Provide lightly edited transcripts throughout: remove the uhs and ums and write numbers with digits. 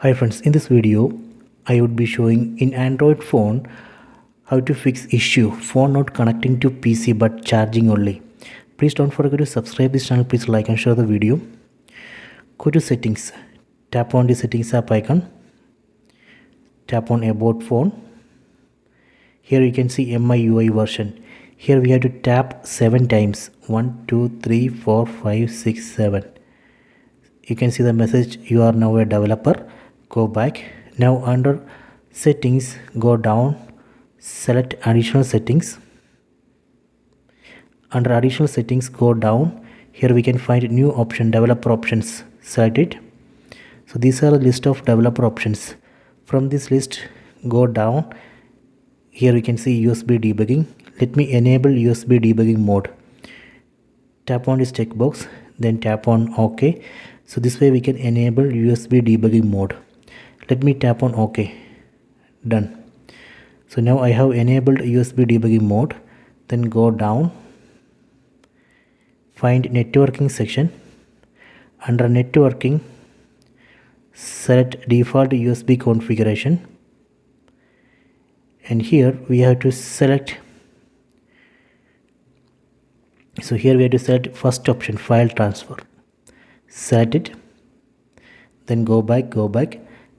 Hi friends, in this video I would be showing in Android phone how to fix issue phone not connecting to PC but charging only. Please don't forget to subscribe this channel, please like and share the video. Go to settings, tap on the settings app icon, tap on about phone. Here you can see MIUI version. Here we have to tap 7 times, 1 2 3 4 5 6 7. You can see the message, you are now a developer. Go back. Now under settings, go down, select additional settings. Under additional settings, go down. Here we can find new option, developer options. Select it. So these are a list of developer options. From this list, go down. Here we can see USB debugging. Let me enable USB debugging mode. Tap on this checkbox, then tap on OK. So this way we can enable USB debugging mode. Let me tap on OK. Done. So now I have enabled USB debugging mode. Then go down, find networking section. Under networking, select default USB configuration, and here we have to select, so here we have to select first option, file transfer. Select it, then go back,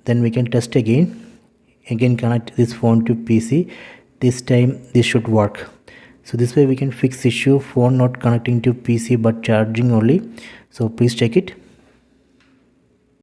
then we can test again connect this phone to PC. This time this should work. So this way we can fix issue phone not connecting to PC but charging only. So please check it.